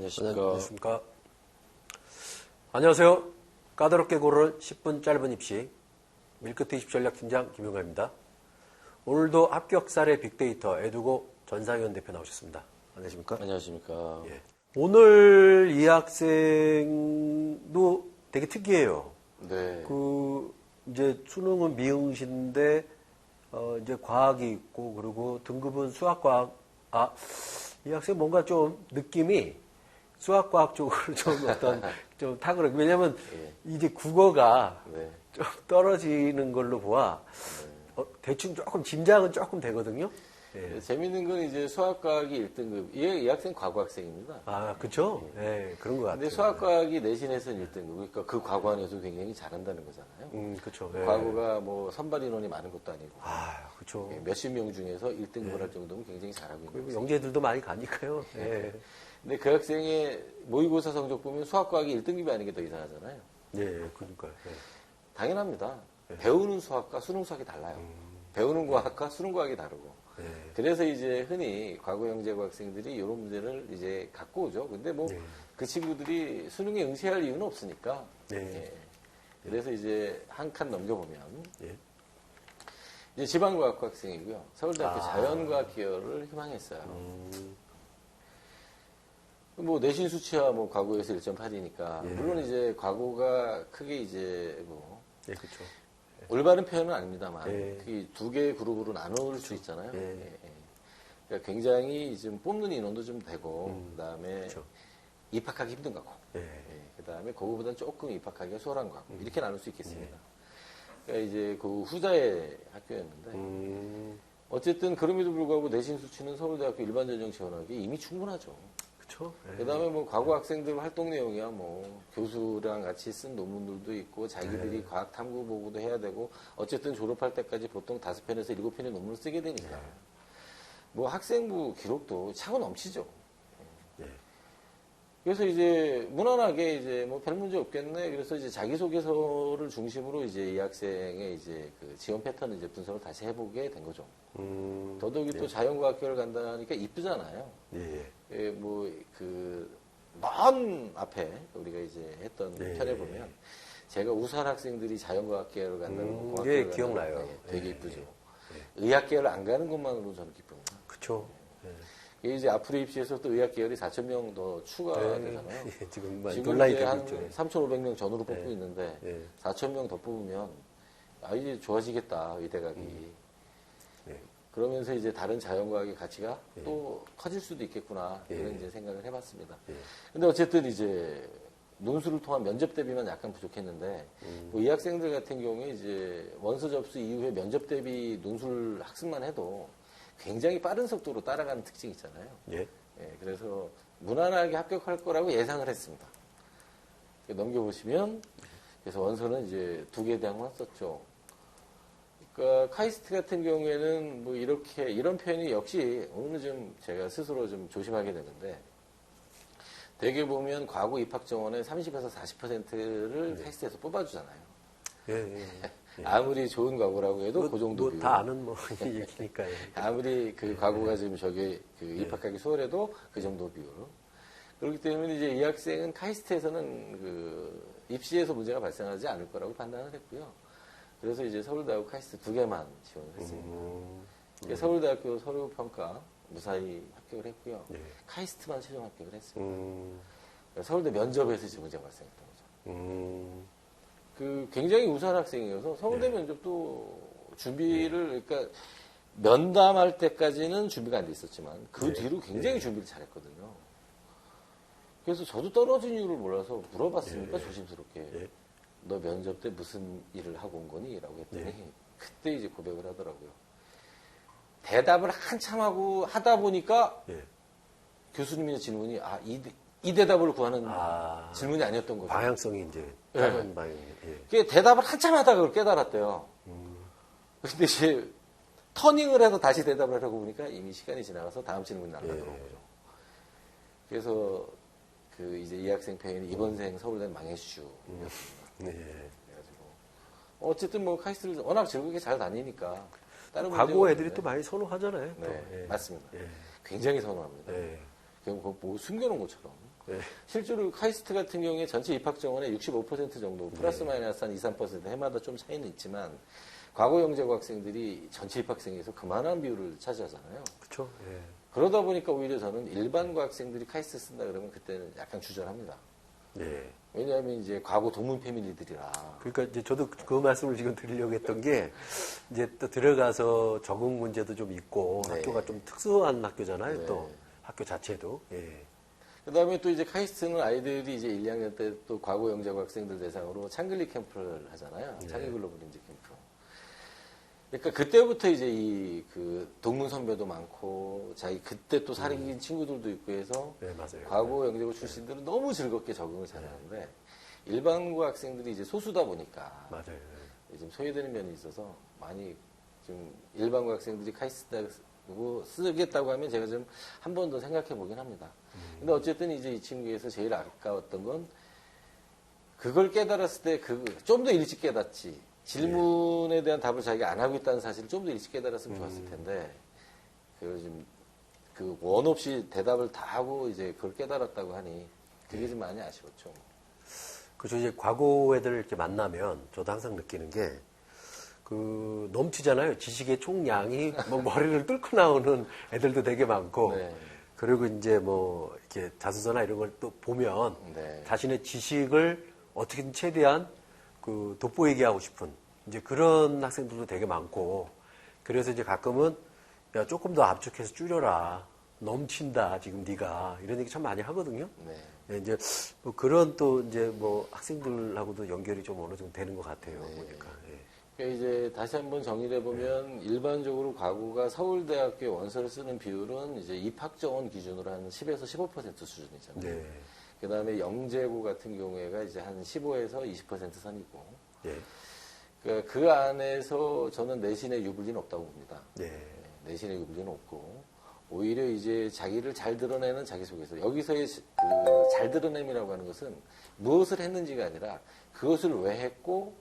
안녕하십니까. 안녕하세요. 까다롭게 고르는 10분 짧은 입시 밀크트 입시 전략팀장 김용가입니다. 오늘도 합격사례 빅데이터 에듀고 전상현 대표 나오셨습니다. 안녕하십니까? 안녕하십니까. 예. 오늘 이 학생도 되게 특이해요. 네. 이제 수능은 미응시인데 이제 과학이 있고 그리고 등급은 수학과학. 이 학생 뭔가 좀 느낌이 수학과학 쪽으로 좀 좀 탁월해. 왜냐면 이제 국어가 네. 좀 떨어지는 걸로 보아 대충 조금 짐작은 조금 되거든요. 예. 재밌는 건 이제 수학과학이 1등급. 이 학생 과거 학생입니다. 그쵸? 예, 그런 것 같아요. 근데 수학과학이 내신에서는 1등급. 그러니까 그 과거 안에서 굉장히 잘한다는 거잖아요. 그쵸. 과거가 뭐 선발 인원이 많은 것도 아니고. 그쵸. 몇십 명 중에서 1등급을 할 정도면 굉장히 잘하고 있는 그리고 거죠. 영재들도 많이 가니까요. 예. 근데 그 학생의 모의고사 성적 보면 수학과학이 1등급이 아닌 게 더 이상하잖아요. 예, 그러니까요. 예. 당연합니다. 배우는 수학과 수능 수학이 달라요. 배우는 과학과 수능 과학이 다르고. 그래서 이제 흔히 과거 영재고 학생들이 이런 문제를 이제 갖고 오죠. 근데 뭐 그 친구들이 수능에 응시할 이유는 없으니까. 예. 그래서 이제 한 칸 넘겨보면 이제 지방과학과 학생이고요. 서울대학교 자연과학 계열을 희망했어요. 뭐 내신 수치야 뭐 과거에서 1.8이니까 물론 이제 과거가 크게 이제 뭐 그렇죠. 올바른 표현은 아닙니다만 그게 두 개의 그룹으로 나눌 수 있잖아요. 그러니까 굉장히 좀 뽑는 인원도 좀 되고 그다음에 입학하기 힘든 거고 그다음에 그거보다는 조금 입학하기가 수월한 거고 이렇게 나눌 수 있겠습니다. 그러니까 이제 그 후자의 학교였는데 어쨌든 그럼에도 불구하고 내신 수치는 서울대학교 일반 전형 지원하기 이미 충분하죠. 그렇죠. 그다음에 뭐 과거 학생들 활동 내용이야 뭐 교수랑 같이 쓴 논문들도 있고 자기들이 과학 탐구 보고도 해야 되고 어쨌든 졸업할 때까지 보통 5편에서 7편의 논문을 쓰게 되니까 뭐 학생부 기록도 차고 넘치죠. 그래서 이제 무난하게 이제 뭐 별 문제 없겠네. 그래서 이제 자기소개서를 중심으로 이제 이 학생의 이제 그 지원 패턴을 이제 분석을 다시 해보게 된 거죠. 더더욱이 또 자연과학계를 간다니까 이쁘잖아요. 뭐 그 먼 앞에 우리가 이제 했던 편에 보면 제가 우수한 학생들이 자연과학계를 간다는 거 게 기억나요. 되게 이쁘죠. 의학계를 안 가는 것만으로 저는 기쁩니다. 그렇죠. 이제 앞으로 입시에서 또 의학계열이 4,000명 더 추가되잖아요. 지금 논란이 되고 한 3,500명 전후로 뽑고 있는데 4,000명 더 뽑으면 이제 좋아지겠다 의대각이. 그러면서 이제 다른 자연과학의 가치가 또 커질 수도 있겠구나 이런 이제 생각을 해봤습니다. 근데 어쨌든 이제 논술을 통한 면접 대비만 약간 부족했는데 뭐 이 학생들 같은 경우에 이제 원서 접수 이후에 면접 대비 논술 학습만 해도 굉장히 빠른 속도로 따라가는 특징이 있잖아요. 그래서 무난하게 합격할 거라고 예상을 했습니다. 넘겨보시면 그래서 원서는 이제 2개 대학만 썼죠. 그러니까 카이스트 같은 경우에는 뭐 이렇게 이런 표현이 역시 오늘은 좀 제가 스스로 좀 조심하게 되는데 대개 보면 과거 입학 정원의 30에서 40%를 카이스트에서 뽑아주잖아요. 아무리 좋은 과거라고 해도 그 정도 비율. 다 아는 얘기니까요. 아무리 그 과거가 지금 저게 그 입학하기 수월해도 그 정도 비율. 그렇기 때문에 이제 이 학생은 카이스트에서는 그 입시에서 문제가 발생하지 않을 거라고 판단을 했고요. 그래서 이제 서울대하고 카이스트 2개만 지원을 했습니다. 서울대학교 서류평가 무사히 합격을 했고요. 카이스트만 최종 합격을 했습니다. 서울대 면접에서 이제 문제가 발생했던 거죠. 그 굉장히 우수한 학생이어서 서울대 면접도 준비를 그러니까 면담할 때까지는 준비가 안 돼 있었지만 그 뒤로 굉장히 준비를 잘했거든요. 그래서 저도 떨어진 이유를 몰라서 물어봤으니까 조심스럽게 너 면접 때 무슨 일을 하고 온 거니? 라고 했더니 그때 이제 고백을 하더라고요. 대답을 한참 하다 보니까 교수님의 질문이 이 대답을 구하는 질문이 아니었던 거죠. 방향성이 이제 다른 방향이. 대답을 한참 하다가 그걸 깨달았대요. 근데 이제 터닝을 해서 다시 대답을 하려고 보니까 이미 시간이 지나가서 다음 질문이 날아가는 거죠. 그래서 그 이제 이 학생 표현이 이번 생 서울대 망해슈였습니다. 그래가지고 어쨌든 뭐 카이스트를 워낙 즐겁게 잘 다니니까 다른 과거 애들이 또 많이 선호하잖아요. 맞습니다. 굉장히 선호합니다. 그냥 뭐 숨겨놓은 것처럼 네. 실제로 카이스트 같은 경우에 전체 입학 정원의 65% 정도 플러스 마이너스 한 2, 3% 해마다 좀 차이는 있지만 과거 영재고 학생들이 전체 입학생에서 그만한 비율을 차지하잖아요. 그렇죠. 예. 그러다 보니까 오히려 저는 일반고 학생들이 카이스트 쓴다 그러면 그때는 약간 주저합니다. 네. 왜냐하면 이제 과거 동문 패밀리들이라. 그러니까 이제 저도 그 말씀을 지금 드리려고 했던 게 이제 또 들어가서 적응 문제도 좀 있고 네. 학교가 좀 특수한 학교잖아요. 네. 또 학교 자체도. 예. 그 다음에 또 이제 카이스트는 아이들이 이제 1, 2학년 때 또 과거 영재고 학생들 대상으로 창글리 캠프를 하잖아요. 네. 창글 글로벌 인재 캠프. 그러니까 그때부터 이제 이 그 동문 선배도 많고 자기 그때 또 사귄 친구들도 있고 해서 네, 맞아요. 과거 영재고 출신들은 너무 즐겁게 적응을 잘하는데 일반고 학생들이 이제 소수다 보니까 맞아요. 좀 소외되는 면이 있어서 많이 좀 일반고 학생들이 카이스트 쓰겠다고 하면 제가 좀 한 번 더 생각해 보긴 합니다. 근데 어쨌든 이제 이 친구에서 제일 아까웠던 건 그걸 깨달았을 때 좀 더 일찍 깨닫지. 질문에 대한 답을 자기가 안 하고 있다는 사실을 좀 더 일찍 깨달았으면 좋았을 텐데 그 원 없이 대답을 다 하고 이제 그걸 깨달았다고 하니 그게 좀 많이 아쉬웠죠. 그죠. 이제 과거 애들 이렇게 만나면 저도 항상 느끼는 게 넘치잖아요. 지식의 총량이 뭐 머리를 뚫고 나오는 애들도 되게 많고. 네. 그리고 이제 뭐 이렇게 자소서나 이런 걸 또 보면 네. 자신의 지식을 어떻게든 최대한 돋보이게 하고 싶은 이제 그런 학생들도 되게 많고. 그래서 이제 가끔은 야, 조금 더 압축해서 줄여라. 넘친다, 지금 네가. 이런 얘기 참 많이 하거든요. 네. 네, 이제 뭐 그런 또 이제 뭐 학생들하고도 연결이 좀 어느 정도 되는 것 같아요. 네. 보니까. 예. 그러니까 이제 다시 한번 정리를 해보면 일반적으로 과거가 서울대학교에 원서를 쓰는 비율은 이제 입학 정원 기준으로 한 10에서 15% 수준이잖아요. 네. 그 다음에 영재고 같은 경우에가 이제 한 15에서 20% 선이고. 예. 그러니까 그 안에서 저는 내신의 유불리는 없다고 봅니다. 네. 내신의 유불리는 없고. 오히려 이제 자기를 잘 드러내는 자기소개서. 여기서의 잘 드러냄이라고 하는 것은 무엇을 했는지가 아니라 그것을 왜 했고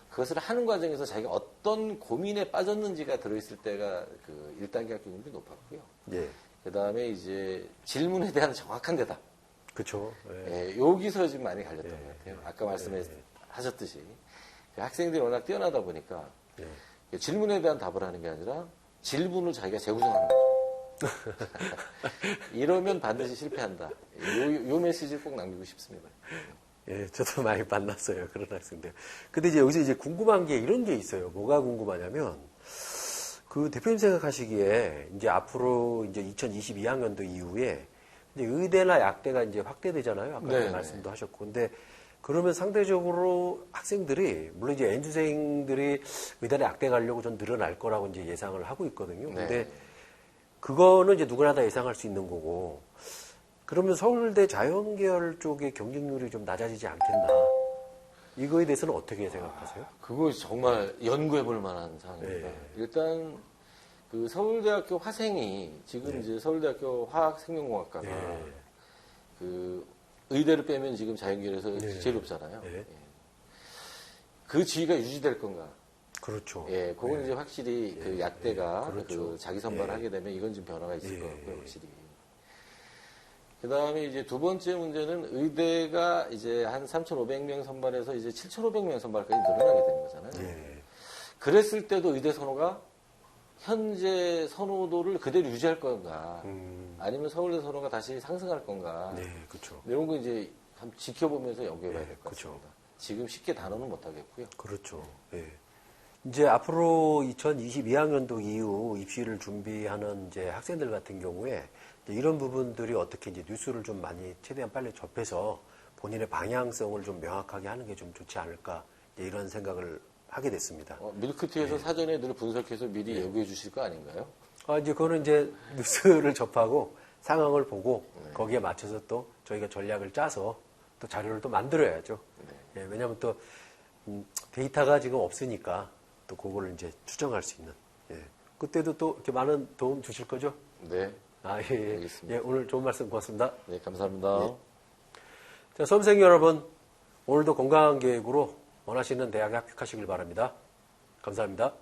그것을 하는 과정에서 자기가 어떤 고민에 빠졌는지가 들어있을 때가 1단계 합격률이 높았고요. 예. 그 다음에 이제 질문에 대한 정확한 대답. 그쵸. 예. 예, 여기서 지금 많이 갈렸던 것 같아요. 아까 말씀하셨듯이. 학생들이 워낙 뛰어나다 보니까 예. 질문에 대한 답을 하는 게 아니라 질문을 자기가 재구성하는 거죠. 이러면 반드시 실패한다. 요 메시지를 꼭 남기고 싶습니다. 예, 저도 많이 만났어요. 그런 학생들. 근데 이제 여기서 이제 궁금한 게 이런 게 있어요. 뭐가 궁금하냐면, 대표님 생각하시기에, 이제 앞으로 이제 2022학년도 이후에, 이제 의대나 약대가 이제 확대되잖아요. 아까 네, 말씀도 하셨고. 근데 그러면 상대적으로 학생들이, 물론 이제 N주생들이 의대나 약대 가려고 전 늘어날 거라고 이제 예상을 하고 있거든요. 네. 근데 그거는 이제 누구나 다 예상할 수 있는 거고, 그러면 서울대 자연계열 쪽의 경쟁률이 좀 낮아지지 않겠나? 이거에 대해서는 어떻게 생각하세요? 그거 정말 연구해 볼 만한 사항입니다. 네. 일단, 서울대학교 화생이, 지금 이제 서울대학교 화학생명공학과가, 의대를 빼면 지금 자연계열에서 제일 높잖아요. 예. 그 지위가 유지될 건가? 그렇죠. 예, 그건 이제 확실히 약대가 그렇죠. 자기 선발을 하게 되면 이건 좀 변화가 있을 것 같고요, 확실히. 그 다음에 이제 두 번째 문제는 의대가 이제 한 3,500명 선발해서 이제 7,500명 선발까지 늘어나게 되는 거잖아요. 예. 그랬을 때도 의대 선호가 현재 선호도를 그대로 유지할 건가, 아니면 서울대 선호가 다시 상승할 건가. 네, 그렇죠. 이런 거 이제 한번 지켜보면서 연구해봐야 될 것 그렇죠. 같습니다. 지금 쉽게 단언은 못 하겠고요. 그렇죠. 예. 이제 앞으로 2022학년도 이후 입시를 준비하는 이제 학생들 같은 경우에 이제 이런 부분들이 어떻게 이제 뉴스를 좀 많이 최대한 빨리 접해서 본인의 방향성을 좀 명확하게 하는 게 좀 좋지 않을까 이제 이런 생각을 하게 됐습니다. 밀크티에서 사전에 늘 분석해서 미리 예고해 주실 거 아닌가요? 이제 그거는 이제 뉴스를 접하고 상황을 보고 거기에 맞춰서 또 저희가 전략을 짜서 또 자료를 또 만들어야죠. 예, 왜냐하면 또 데이터가 지금 없으니까 또 그거를 이제 추정할 수 있는. 예. 그때도 또 이렇게 많은 도움 주실 거죠? 네. 예. 알겠습니다. 예, 오늘 좋은 말씀 고맙습니다. 네, 감사합니다. 자, 수험생 여러분, 오늘도 건강한 계획으로 원하시는 대학에 합격하시길 바랍니다. 감사합니다.